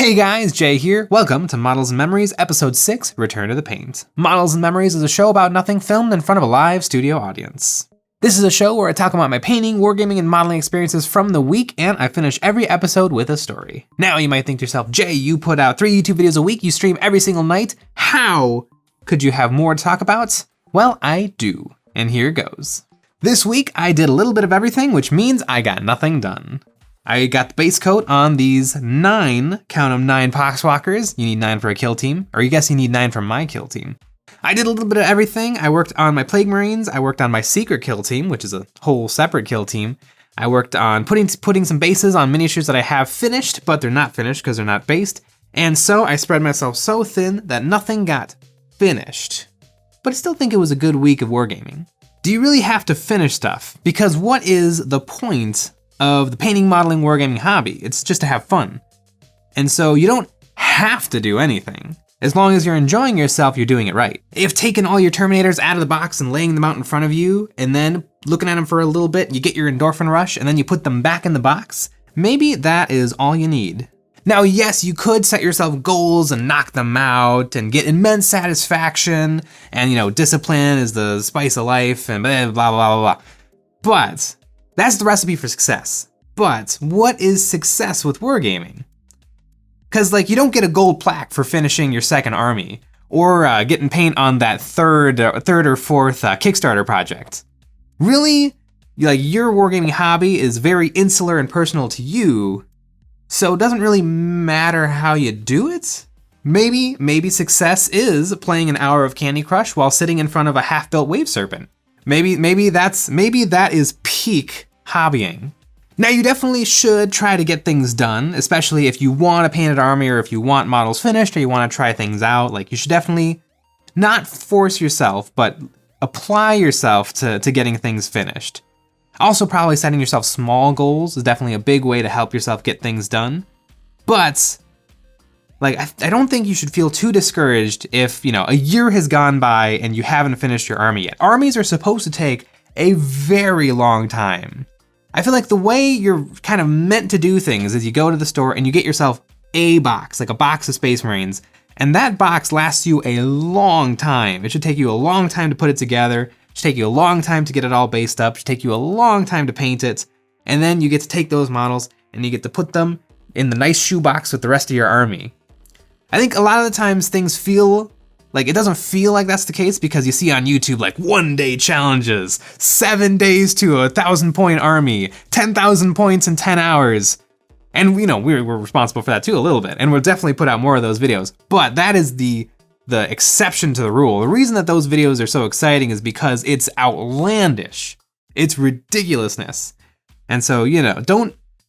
Hey guys, Jay here. Welcome to Models and Memories, Episode 6, Return to the Paint. Models and Memories is a show about nothing filmed in front of a live studio audience. This is a show where I talk about my painting, wargaming, and modeling experiences from the week, and I finish every episode with a story. Now you might think to yourself, Jay, you put out 3 YouTube videos a week, you stream every single night. How could you have more to talk about? Well, I do, and here goes. This week, I did a little bit of everything, which means I got nothing done. I got the base coat on these 9, count them 9 Poxwalkers. You need 9 for a kill team, or you guess you need 9 for my kill team. I did a little bit of everything. I worked on my Plague Marines, I worked on my secret kill team, which is a whole separate kill team. I worked on putting some bases on miniatures that I have finished, but they're not finished because they're not based. And so I spread myself so thin that nothing got finished. But I still think it was a good week of wargaming. Do you really have to finish stuff? Because what is the point of the painting, modeling, wargaming hobby? It's just to have fun. And so you don't have to do anything. As long as you're enjoying yourself, you're doing it right. If taking all your Terminators out of the box and laying them out in front of you, and then looking at them for a little bit, you get your endorphin rush, and then you put them back in the box, maybe that is all you need. Now, yes, you could set yourself goals and knock them out and get immense satisfaction, and discipline is the spice of life, and blah, blah, blah, blah, blah. But that's the recipe for success. But what is success with wargaming? Because you don't get a gold plaque for finishing your second army, or getting paint on that third or fourth Kickstarter project. Really, your wargaming hobby is very insular and personal to you, so it doesn't really matter how you do it. Maybe success is playing an hour of Candy Crush while sitting in front of a half-built wave serpent. Maybe that is peak hobbying. Now, you definitely should try to get things done, especially if you want a painted army or if you want models finished or you want to try things out. You should definitely not force yourself, but apply yourself to getting things finished. Also, probably setting yourself small goals is definitely a big way to help yourself get things done. But I don't think you should feel too discouraged if, a year has gone by and you haven't finished your army yet. Armies are supposed to take a very long time. I feel like the way you're kind of meant to do things is you go to the store and you get yourself a box, a box of Space Marines, and that box lasts you a long time. It should take you a long time to put it together. It should take you a long time to get it all based up. It should take you a long time to paint it. And then you get to take those models and you get to put them in the nice shoebox with the rest of your army. I think a lot of the times things feel it doesn't feel like that's the case because you see on YouTube 1-day challenges, 7 days to 1,000-point army, 10,000 points in 10 hours. And we're responsible for that too a little bit, and we'll definitely put out more of those videos. But that is the exception to the rule. The reason that those videos are so exciting is because it's outlandish. It's ridiculousness. And so,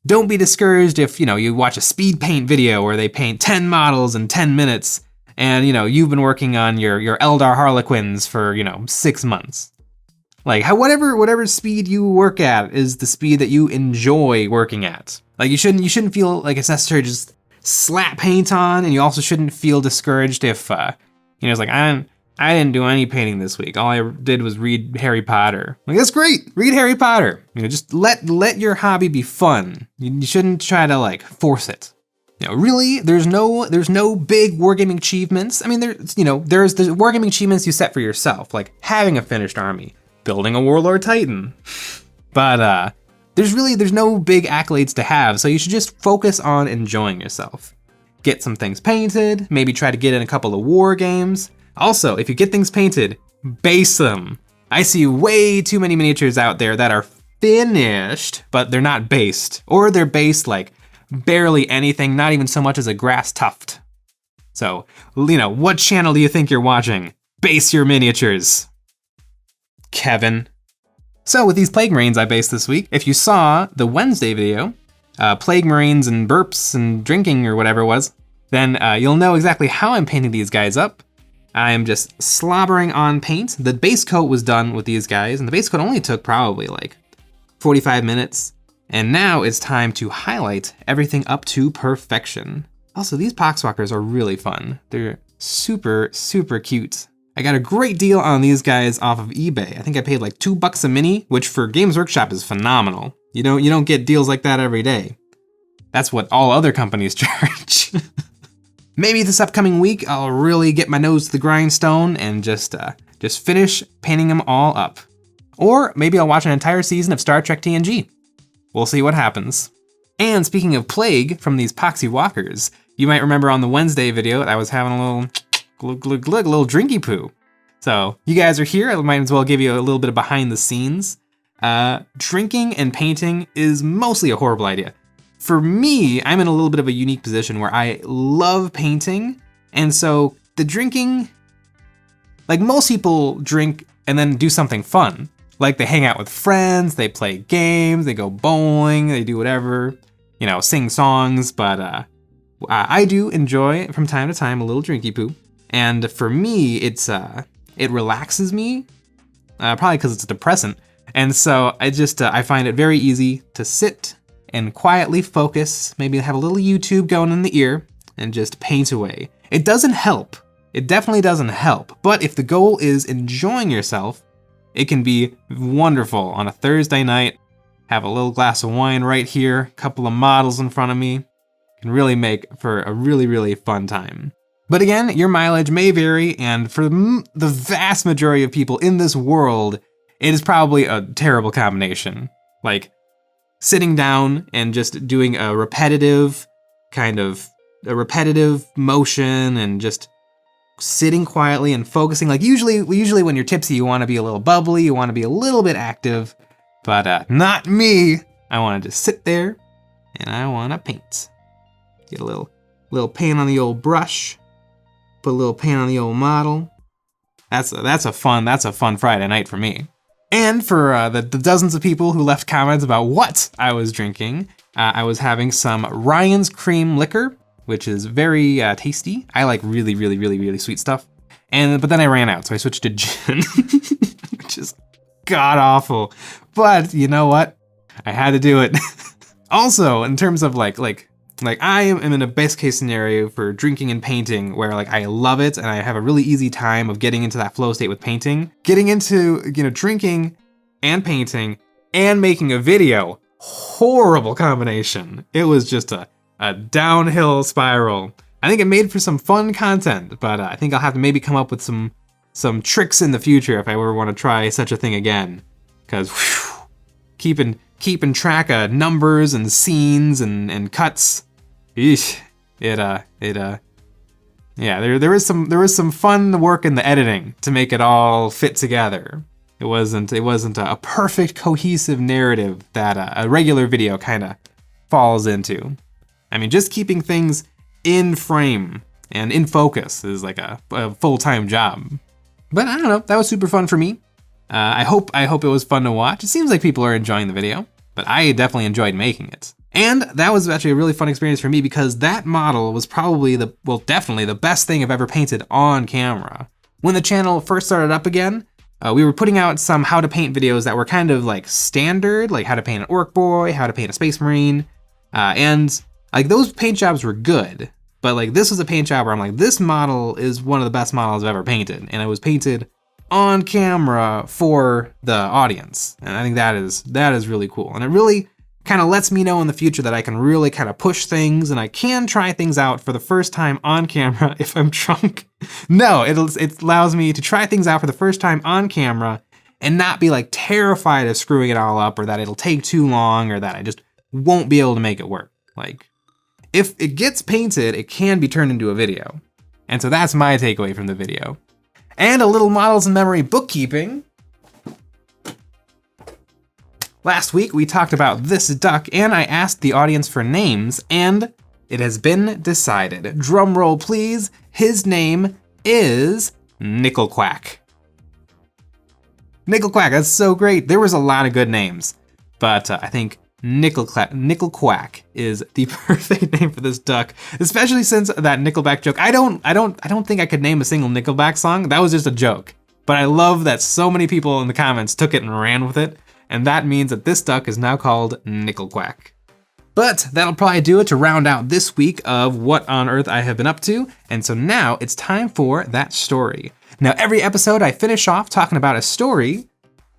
don't be discouraged if, you watch a speed paint video where they paint 10 models in 10 minutes and, you've been working on your Eldar Harlequins for, 6 months. Whatever speed you work at is the speed that you enjoy working at. You shouldn't feel like it's necessary to just slap paint on, and you also shouldn't feel discouraged if, it's I didn't do any painting this week. All I did was read Harry Potter. That's great. Read Harry Potter. Just let your hobby be fun. You shouldn't try to force it. Really, there's no big wargaming achievements. There's the wargaming achievements you set for yourself, like having a finished army, building a Warlord Titan. But there's no big accolades to have, so you should just focus on enjoying yourself. Get some things painted, maybe try to get in a couple of war games. Also, if you get things painted, base them. I see way too many miniatures out there that are finished, but they're not based, or they're based barely anything, not even so much as a grass tuft. So, what channel do you think you're watching? Base your miniatures, Kevin. So with these Plague Marines I based this week, if you saw the Wednesday video, Plague Marines and burps and drinking or whatever it was, then you'll know exactly how I'm painting these guys up. I am just slobbering on paint. The base coat was done with these guys, and the base coat only took probably 45 minutes. And now it's time to highlight everything up to perfection. Also, these Poxwalkers are really fun. They're super, super cute. I got a great deal on these guys off of eBay. I think I paid $2 a mini, which for Games Workshop is phenomenal. You don't get deals like that every day. That's what all other companies charge. Maybe this upcoming week, I'll really get my nose to the grindstone and just finish painting them all up. Or maybe I'll watch an entire season of Star Trek TNG. We'll see what happens. And speaking of plague from these poxy walkers, you might remember on the Wednesday video that I was having a little drinky poo. So you guys are here, I might as well give you a little bit of behind the scenes. Drinking and painting is mostly a horrible idea. For me, I'm in a little bit of a unique position where I love painting, and so the drinking, like most people drink and then do something fun. Like they hang out with friends, they play games, they go bowling, they do whatever, sing songs, but I do enjoy from time to time a little drinky poo. And for me, it relaxes me, probably because it's a depressant. And so I find it very easy to sit and quietly focus, maybe have a little YouTube going in the ear and just paint away. It doesn't help. It definitely doesn't help. But if the goal is enjoying yourself, it can be wonderful on a Thursday night. Have a little glass of wine right here, a couple of models in front of me. Can really make for a really, really fun time. But again, your mileage may vary, and for the vast majority of people in this world, it is probably a terrible combination. Like sitting down and just doing a repetitive motion and just sitting quietly and focusing. Like usually when you're tipsy, you want to be a little bubbly, you want to be a little bit active, but not me. I want to just sit there and I want to paint. Get a little paint on the old brush, put a little paint on the old model. That's a fun Friday night for me. And for the dozens of people who left comments about what I was drinking, I was having some Ryan's Cream Liquor, which is very tasty. I like really, really, really, really sweet stuff. But then I ran out, so I switched to gin, which is god awful. But you know what? I had to do it. Also, in terms of like I am in a best case scenario for drinking and painting where I love it and I have a really easy time of getting into that flow state with painting. Getting into, drinking and painting and making a video, horrible combination. It was just a downhill spiral. I think it made for some fun content, but I think I'll have to maybe come up with some tricks in the future if I ever want to try such a thing again. Because keeping track of numbers and scenes and cuts, eesh, there was some fun work in the editing to make it all fit together. It wasn't a perfect cohesive narrative that a regular video kind of falls into. I mean, just keeping things in frame and in focus is like a full-time job. But I don't know, that was super fun for me. I hope it was fun to watch. It seems like people are enjoying the video, but I definitely enjoyed making it. And that was actually a really fun experience for me because that model was probably definitely the best thing I've ever painted on camera. When the channel first started up again, we were putting out some how to paint videos that were kind of like standard, like how to paint an orc boy, how to paint a space marine, and like those paint jobs were good. But like this was a paint job where I'm like, this model is one of the best models I've ever painted, and it was painted on camera for the audience. And I think that is really cool. And it really kind of lets me know in the future that I can really kind of push things and I can try things out for the first time on camera if I'm drunk. No, it allows me to try things out for the first time on camera and not be like terrified of screwing it all up or that it'll take too long or that I just won't be able to make it work. Like, if it gets painted, it can be turned into a video. And so that's my takeaway from the video. And a little models in memory bookkeeping. Last week, we talked about this duck, and I asked the audience for names, and it has been decided. Drum roll, please. His name is Nickel Quack. Nickel Quack, that's so great. There was a lot of good names, but I think Nickel Quack is the perfect name for this duck, especially since that Nickelback joke. I don't think I could name a single Nickelback song. That was just a joke. But I love that so many people in the comments took it and ran with it, and that means that this duck is now called Nickel Quack. But that'll probably do it to round out this week of what on earth I have been up to, and so now it's time for that story. Now every episode I finish off talking about a story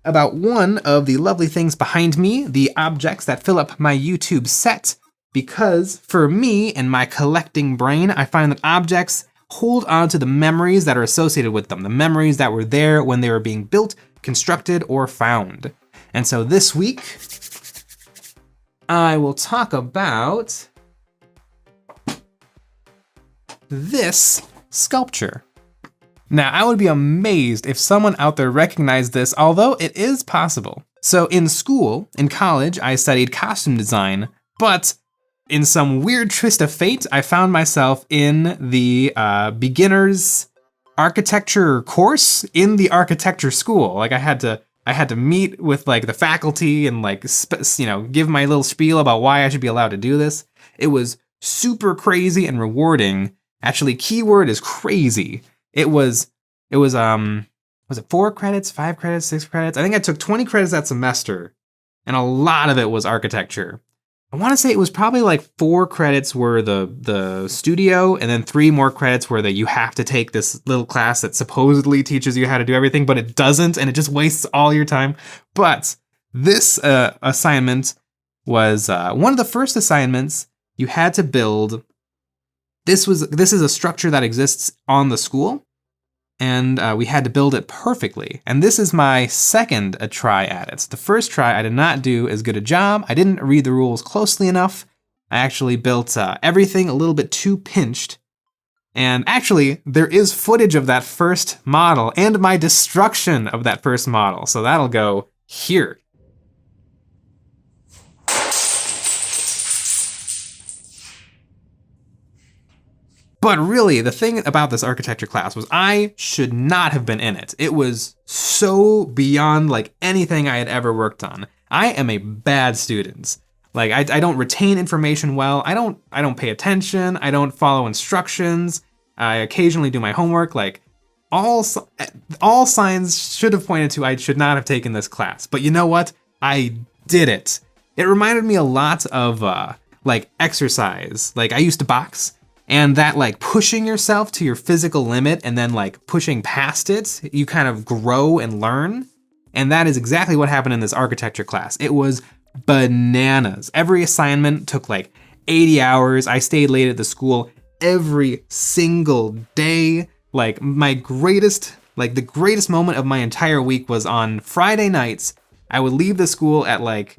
about one of the lovely things behind me, the objects that fill up my YouTube set. because for me and my collecting brain, I find that objects hold on to the memories that are associated with them, the memories that were there when they were being built, constructed, or found. And so this week, I will talk about this sculpture. Now, I would be amazed if someone out there recognized this, although it is possible. So in school, in college, I studied costume design, but in some weird twist of fate, I found myself in the beginner's architecture course in the architecture school. Like I had to meet with like the faculty and like, give my little spiel about why I should be allowed to do this. It was super crazy and rewarding. Actually, keyword is crazy. It was it 4 credits, 5 credits, 6 credits? I think I took 20 credits that semester, and a lot of it was architecture. I want to say it was probably like 4 credits were the studio, and then 3 more credits were that you have to take this little class that supposedly teaches you how to do everything, but it doesn't, and it just wastes all your time. But this assignment was one of the first assignments you had to build. This is a structure that exists on the school, and we had to build it perfectly. And this is my second try at it. The first try, I did not do as good a job. I didn't read the rules closely enough. I actually built everything a little bit too pinched. And actually, there is footage of that first model and my destruction of that first model. So that'll go here. But really, the thing about this architecture class was I should not have been in it. It was so beyond like anything I had ever worked on. I am a bad student. Like I don't retain information well. I don't pay attention. I don't follow instructions. I occasionally do my homework. Like all signs should have pointed to I should not have taken this class. But you know what? I did it. It reminded me a lot of like exercise. Like I used to box. And that like pushing yourself to your physical limit and then like pushing past it, you kind of grow and learn. And that is exactly what happened in this architecture class. It was bananas. Every assignment took like 80 hours. I stayed late at the school every single day. Like the greatest moment of my entire week was on Friday nights. I would leave the school at like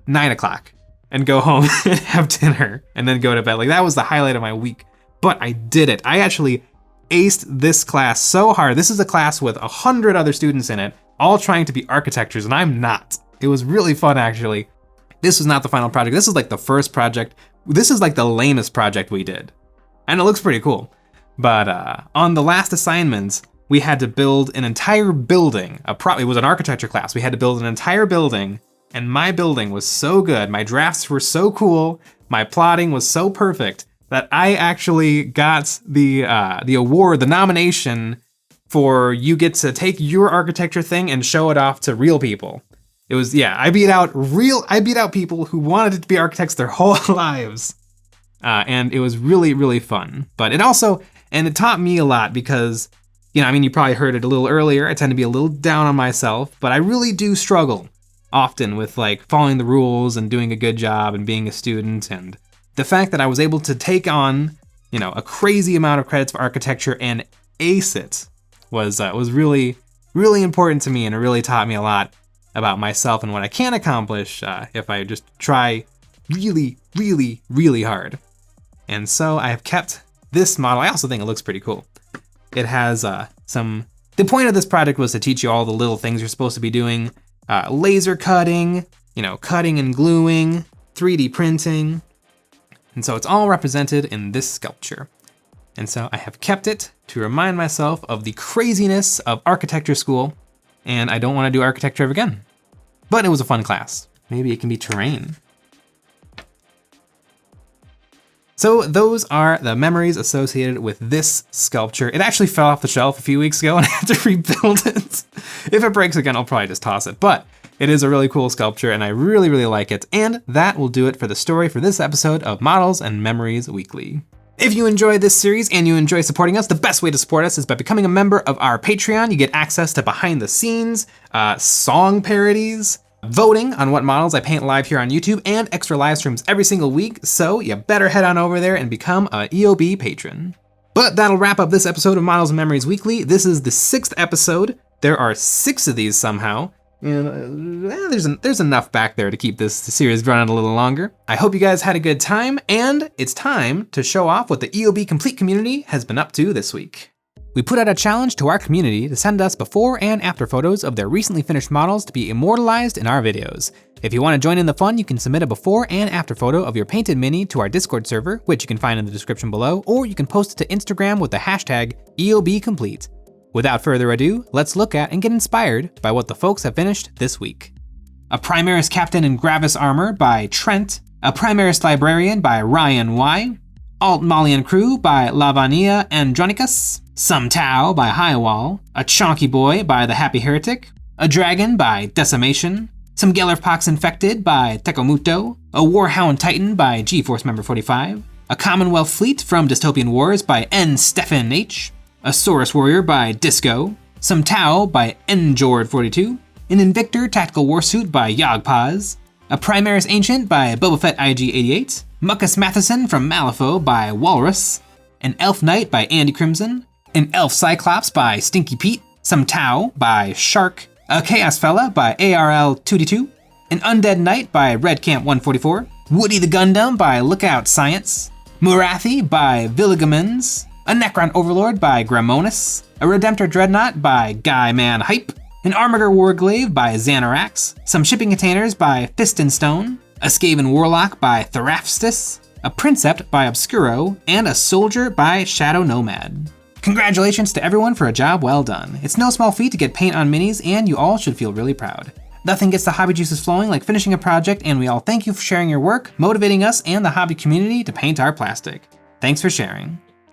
9 o'clock and go home and have dinner and then go to bed. Like that was the highlight of my week. But I did it. I actually aced this class so hard. This is a class with 100 other students in it, all trying to be architects, and I'm not. It was really fun, actually. This was not the final project. This is like the first project. This is like the lamest project we did. And it looks pretty cool. But on the last assignment, we had to build an entire building. It was an architecture class. We had to build an entire building, and my building was so good. My drafts were so cool. My plotting was so perfect that I actually got the award, the nomination for you get to take your architecture thing and show it off to real people. It was, yeah, I beat out people who wanted to be architects their whole lives. And it was really, really fun. But it taught me a lot because, you probably heard it a little earlier. I tend to be a little down on myself, but I really do struggle often with like following the rules and doing a good job and being a student. And the fact that I was able to take on, a crazy amount of credits for architecture and ace it was really, really important to me, and it really taught me a lot about myself and what I can accomplish if I just try really, really, really hard. And so I have kept this model. I also think it looks pretty cool. It has the point of this project was to teach you all the little things you're supposed to be doing. Laser cutting, cutting and gluing, 3D printing. And so it's all represented in this sculpture. And so I have kept it to remind myself of the craziness of architecture school, and I don't want to do architecture ever again. But it was a fun class. Maybe it can be terrain. So those are the memories associated with this sculpture. It actually fell off the shelf a few weeks ago and I had to rebuild it. If it breaks again, I'll probably just toss it. But it is a really cool sculpture and I really, really like it. And that will do it for the story for this episode of Models and Memories Weekly. If you enjoy this series and you enjoy supporting us, the best way to support us is by becoming a member of our Patreon. You get access to behind the scenes, song parodies, voting on what models I paint live here on YouTube, and extra live streams every single week, so you better head on over there and become a EOB patron. But that'll wrap up this episode of Models and Memories Weekly. This is the 6th episode. There are 6 of these somehow, and there's enough back there to keep this series running a little longer. I hope you guys had a good time, and it's time to show off what the EOB Complete community has been up to this week. We put out a challenge to our community to send us before and after photos of their recently finished models to be immortalized in our videos. If you want to join in the fun, you can submit a before and after photo of your painted mini to our Discord server, which you can find in the description below, or you can post it to Instagram with the hashtag EOBComplete. Without further ado, let's look at and get inspired by what the folks have finished this week. A Primaris Captain in Gravis Armor by Trent, a Primaris Librarian by Ryan Y, Alt Malian Crew by Lavania Andronicus, Some Tau by Highwall, a Chonky Boy by The Happy Heretic, a Dragon by Decimation, some Gellerpox Infected by Tekomuto, a Warhound Titan by G-Force Member 45, a Commonwealth Fleet from Dystopian Wars by N. Stefan H, a Saurus Warrior by Disco, some Tau by Njord 42, an Invictor Tactical Warsuit by Yogpaz, a Primaris Ancient by Boba Fett IG-88, Muckus Matheson from Malifaux by Walrus, an Elf Knight by Andy Crimson, an Elf Cyclops by Stinky Pete, some Tau by Shark, a Chaos Fella by ARL2D2, an Undead Knight by Red Camp 144, Woody the Gundam by Lookout Science, Murathi by Villigamins, a Necron Overlord by Gramonis, a Redemptor Dreadnought by Guy Man Hype, an Armiger Warglaive by Xanarax, some shipping containers by Fist and Stone, a Skaven Warlock by Therapstis, a Princept by Obscuro, and a Soldier by Shadow Nomad. Congratulations to everyone for a job well done. It's no small feat to get paint on minis, and you all should feel really proud. Nothing gets the hobby juices flowing like finishing a project, and we all thank you for sharing your work, motivating us and the hobby community to paint our plastic. Thanks for sharing.